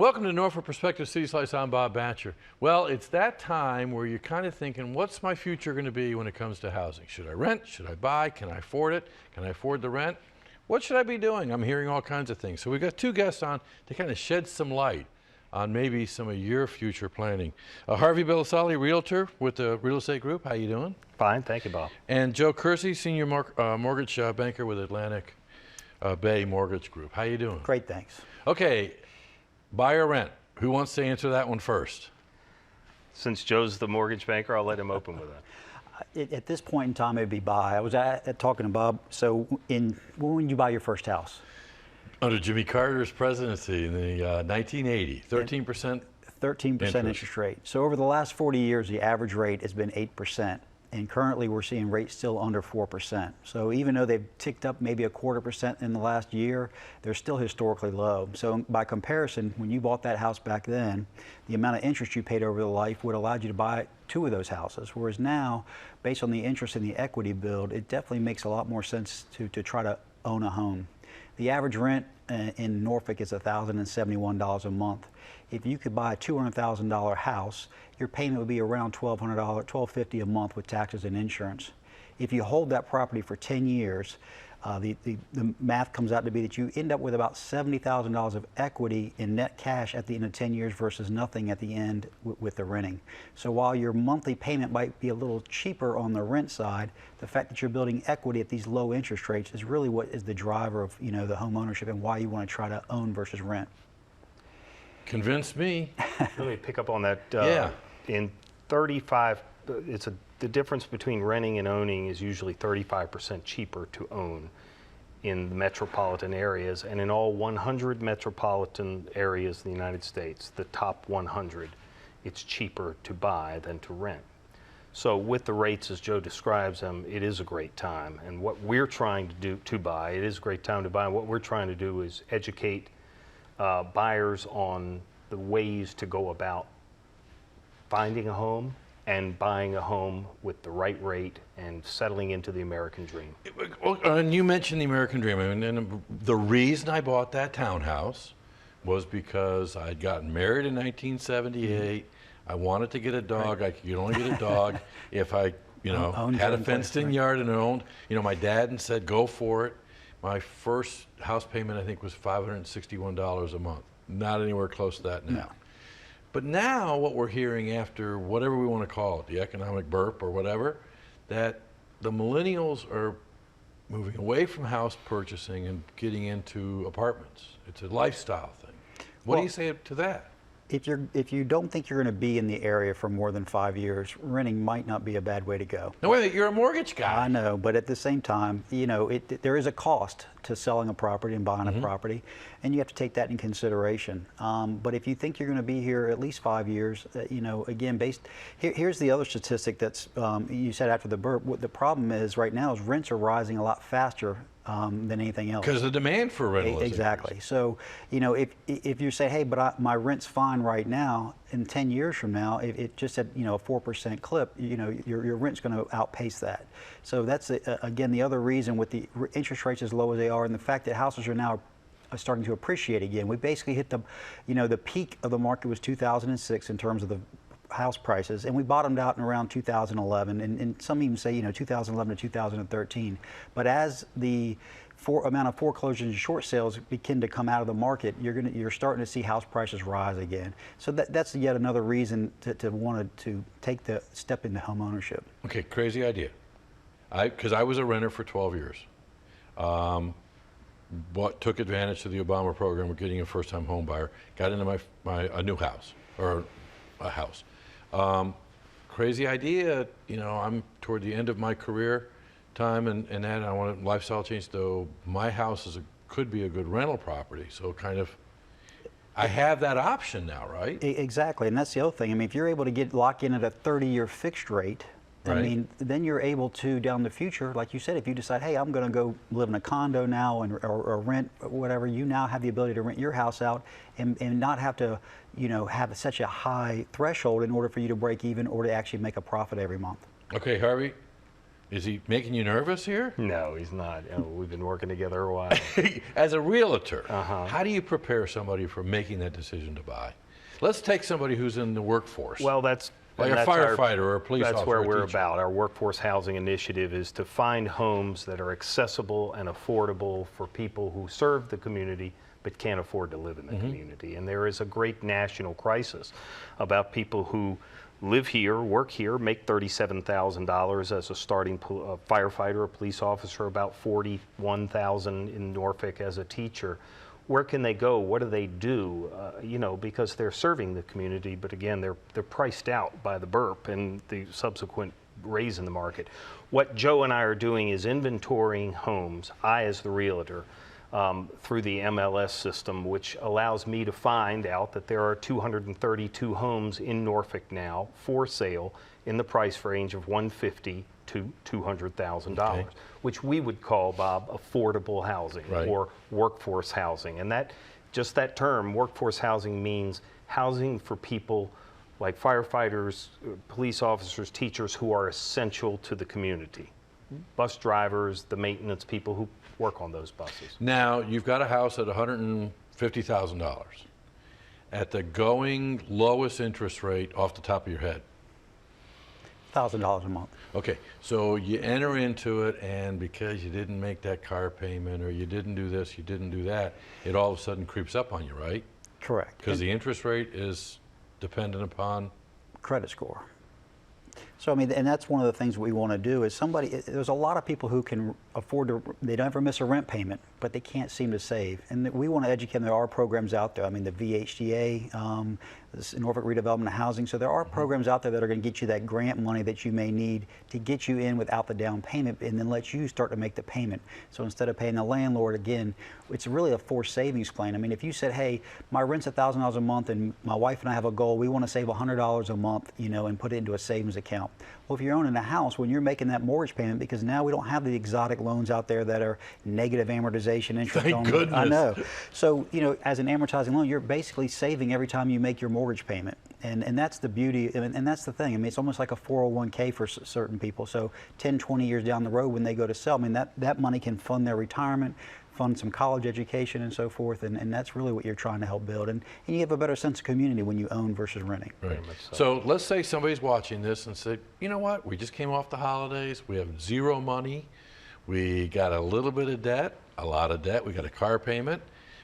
Welcome to Norfolk Perspective City Slice. I'm Bob Batcher. Well, it's that time where you're kind of thinking, what's my future going to be when it comes to housing? Should I rent? Should I buy? Can I afford it? Can I afford the rent? What should I be doing? I'm hearing all kinds of things. So we've got two guests on to kind of shed some light on maybe some of your future planning. Harvey Belisali, realtor with the Real Estate Group. How you doing? Fine, thank you, Bob. And Joe Kersey, senior mortgage banker with Atlantic Bay Mortgage Group. How you doing? Great, thanks. Okay. Buy or rent? Who wants to answer that one first? Since Joe's the mortgage banker, I'll let him open with that. At this point in time, it'd be buy. I was talking to Bob. So, when did you buy your first house? Under Jimmy Carter's presidency in the 1980, 13%. 13% interest rate. So over the last 40 years, the average rate has been 8%. And currently we're seeing rates still under 4%. So even though they've ticked up maybe 1/4% in the last year, they're still historically low. So by comparison, when you bought that house back then, the amount of interest you paid over the life would allow you to buy 2 of those houses. Whereas now, based on the interest in the equity build, it definitely makes a lot more sense to try to own a home. The average rent in Norfolk is $1,071 a month. If you could buy a $200,000 house, your payment would be around $1,200, $1,250 a month with taxes and insurance. If you hold that property for 10 years, the math comes out to be that you end up with about $70,000 of equity in net cash at the end of 10 years versus nothing at the end with the renting. So while your monthly payment might be a little cheaper on the rent side, the fact that you're building equity at these low interest rates is really what is the driver of the home ownership and why you want to try to own versus rent. Convince me. Let me pick up on that. Yeah. In 35, the difference between renting and owning is usually 35% cheaper to own in the metropolitan areas, and in all 100 metropolitan areas in the United States, the top 100, it's cheaper to buy than to rent. So with the rates as Joe describes them, it is a great time. And what we're trying to do to buy, it is a great time to buy. What we're trying to do is educate buyers on the ways to go about finding a home and buying a home with the right rate and settling into the American dream. And you mentioned the American dream. And the reason I bought that townhouse was because I'd gotten married in 1978. I wanted to get a dog. I could only get a dog if I, had a fenced-in yard and owned. My dad said, go for it. My first house payment, I think, was $561 a month. Not anywhere close to that now. No. But now what we're hearing after whatever we want to call it, the economic burp or whatever, that the millennials are moving away from house purchasing and getting into apartments. It's a lifestyle thing. What do you say to that? If you don't think you're going to be in the area for more than 5 years, renting might not be a bad way to go. No, wait, you're a mortgage guy. I know, but at the same time, there is a cost to selling a property and buying a property, and you have to take that in consideration. But if you think you're going to be here at least 5 years, again, here's the other statistic that's you said after the burp. What the problem is right now is rents are rising a lot faster than anything else. Because the demand for rental is exactly. increasing. So, if you say, hey, but my rent's fine right now, in 10 years from now, it just at a 4% clip, your rent's going to outpace that. So that's again the other reason with the interest rates as low as they are, and the fact that houses are now starting to appreciate again. We basically hit the peak of the market was 2006 in terms of the house prices, and we bottomed out in around 2011, and some even say 2011 to 2013. But as the amount of foreclosures and short sales begin to come out of the market, you're starting to see house prices rise again. So that's yet another reason to want to take the step into home ownership. Okay, crazy idea. Because I was a renter for 12 years. Took advantage of the Obama program of getting a first-time home buyer. Got into a new house or a house. Crazy idea. I'm toward the end of my career time, and that I want a lifestyle change. Though my house could be a good rental property, so I have that option now, right? Exactly, and that's the other thing. I mean, if you're able to lock in at a 30-year fixed rate, right. I mean, then you're able to, down the future, like you said, if you decide, hey, I'm going to go live in a condo now or rent whatever, you now have the ability to rent your house out and not have to, have such a high threshold in order for you to break even or to actually make a profit every month. Okay, Harvey, Is he making you nervous here? No, he's not. We've been working together a while. As a realtor, Uh-huh. how do you prepare somebody for making that decision to buy? Let's take somebody who's in the workforce. Well, that's Like a that's firefighter or a police That's officer where or a we're teacher. about. Our workforce housing initiative is to find homes that are accessible and affordable for people who serve the community but can't afford to live in the community. And there is a great national crisis about people who live here, work here, make $37,000 as a starting firefighter or police officer, about $41,000 in Norfolk as a teacher. Where can they go? What do they do? Because they're serving the community, but again, they're priced out by the BURP and the subsequent raise in the market. What Joe and I are doing is inventorying homes, I as the realtor, through the MLS system, which allows me to find out that there are 232 homes in Norfolk now for sale in the price range of $150,000 to $200,000, Okay. which we would call, Bob, affordable housing Right. or workforce housing. And that term, workforce housing, means housing for people like firefighters, police officers, teachers who are essential to the community. Bus drivers, the maintenance people who work on those buses. Now, you've got a house at $150,000 at the going lowest interest rate off the top of your head. $1,000 a month. Okay, so you enter into it, and because you didn't make that car payment, or you didn't do this, you didn't do that, it all of a sudden creeps up on you, right? Correct. Because the interest rate is dependent upon. Credit score. So, I mean, and that's one of the things we want to do is there's a lot of people who can afford to, they don't ever miss a rent payment, but they can't seem to save. And we want to educate them. There are programs out there. I mean, the VHDA, this Norfolk Redevelopment of Housing. So there are programs out there that are going to get you that grant money that you may need to get you in without the down payment and then let you start to make the payment. So instead of paying the landlord, again, it's really a forced savings plan. I mean, if you said, hey, my rent's $1,000 a month and my wife and I have a goal, we want to save $100 a month, and put it into a savings account. Well, if you're owning a house, when you're making that mortgage payment, because now we don't have the exotic loans out there that are negative amortization interest. Thank goodness. I know. So, as an amortizing loan, you're basically saving every time you make your mortgage payment. And that's the beauty, and that's the thing. I mean, it's almost like a 401k for certain people. So 10, 20 years down the road when they go to sell, I mean, that money can fund their retirement, fund some college education and so forth, and that's really what you're trying to help build. And you have a better sense of community when you own versus renting. Right. much so. So let's say somebody's watching this and say, you know what, we just came off the holidays, we have zero money, we got a little bit of debt, a lot of debt, we got a car payment,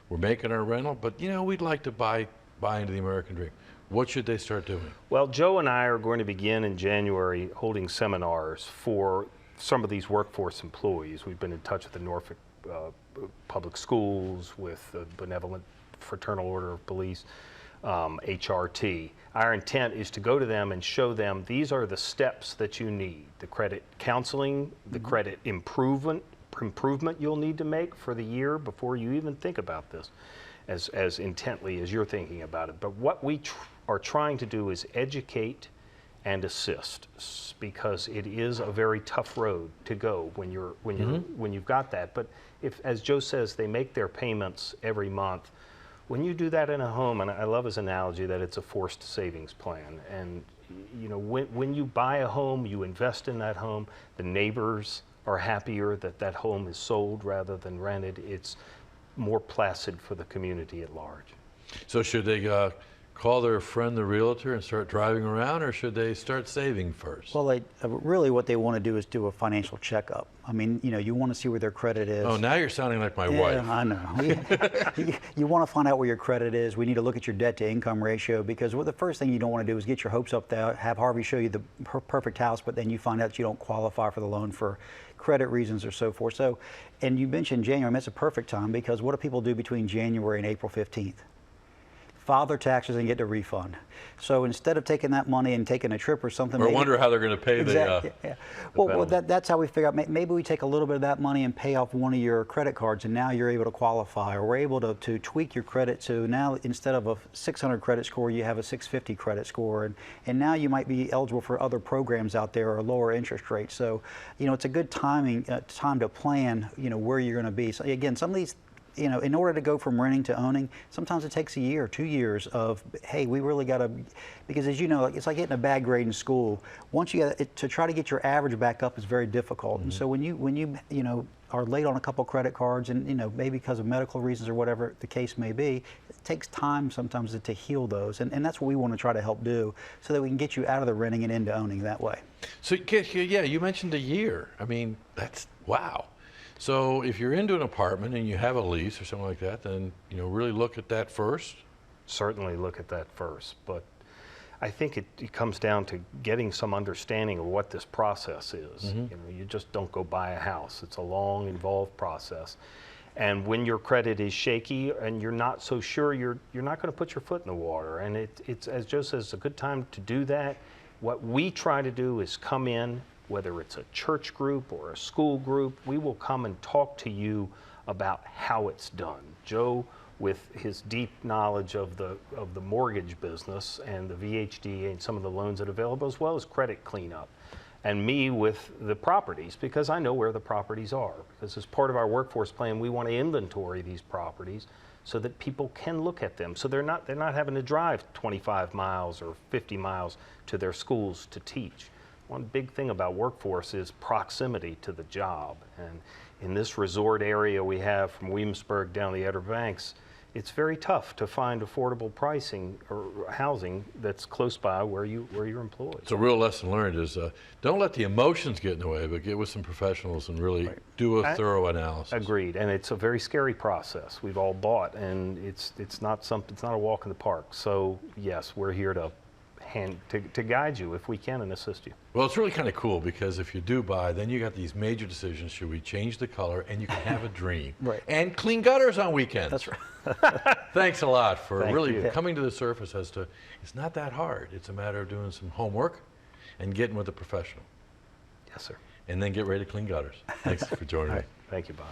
we're making our rental, but we'd like to buy into the American dream. What should they start doing? Well, Joe and I are going to begin in January holding seminars for some of these workforce employees. We've been in touch with the Norfolk Public Schools, with the Benevolent Fraternal Order of Police, HRT. Our intent is to go to them and show them these are the steps that you need. The credit counseling, the credit improvement you'll need to make for the year before you even think about this as intently as you're thinking about it. But what we are trying to do is educate and assist, because it is a very tough road to go when you've got that. But if, as Joe says, they make their payments every month, when you do that in a home, and I love his analogy that it's a forced savings plan. And when you buy a home, you invest in that home. The neighbors are happier that home is sold rather than rented. It's more placid for the community at large. So should they call their friend the realtor and start driving around, or should they start saving first? Well, really what they want to do is do a financial checkup. I mean, you want to see where their credit is. Oh, now you're sounding like my Yeah, wife. I know. You want to find out where your credit is. We need to look at your debt to income ratio, because the first thing you don't want to do is get your hopes up there, have Harvey show you the perfect house, but then you find out you don't qualify for the loan for credit reasons or so forth. So, and you mentioned January, and that's a perfect time, because what do people do between January and April 15th? File their taxes and get a refund. So instead of taking that money and taking a trip or something, Or wonder how they're going to pay exactly, the. yeah. Well, penalty. that's how we figure out. Maybe we take a little bit of that money and pay off one of your credit cards, and now you're able to qualify. Or we're able to tweak your credit to now, instead of a 600 credit score, you have a 650 credit score, and now you might be eligible for other programs out there or lower interest rates. So, it's a good time to plan, where you're going to be. So again, some of these you know, in order to go from renting to owning, sometimes it takes a year, 2 years of, hey, we really got to, because as you know, it's like getting a bad grade in school. Once you get to try to get your average back up is very difficult. And so when you know, are late on a couple credit cards, and you know, maybe because of medical reasons or whatever the case may be, it takes time sometimes to heal those, and that's what we want to try to help do, so that we can get you out of the renting and into owning that way. So, yeah, you mentioned a year. I mean, that's, wow. So if you're into an apartment and you have a lease or something like that, then, you know, really look at that first. Certainly look at that first, but I think it comes down to getting some understanding of what this process is. You know, you just don't go buy a house. It's a long, involved process. And when your credit is shaky and you're not so sure, you're not going to put your foot in the water. And it's, as Joe says, it's a good time to do that. What we try to do is come in, whether it's a church group or a school group, we will come and talk to you about how it's done. Joe, with his deep knowledge of the mortgage business and the VHD and some of the loans that are available, as well as credit cleanup. And me with the properties, because I know where the properties are. Because as part of our workforce plan, we want to inventory these properties so that people can look at them. So they're not having to drive 25 miles or 50 miles to their schools to teach. One big thing about workforce is proximity to the job. And in this resort area we have from Williamsburg down the Outer Banks, it's very tough to find affordable pricing or housing that's close by where you're employed. So a real lesson learned is don't let the emotions get in the way, but get with some professionals and really do a thorough analysis. Agreed, and it's a very scary process. We've all bought, and it's not a walk in the park. So yes, we're here to guide you if we can and assist you. Well, it's really kind of cool because if you do buy, then you got these major decisions. Should we change the color? And you can have a dream. Right. And clean gutters on weekends. That's right. Thanks a lot for Thank really you. coming to the surface as to it's not that hard. It's a matter of doing some homework and getting with a professional. Yes, sir. And then get ready to clean gutters. Thanks for joining me. Thank you, Bob.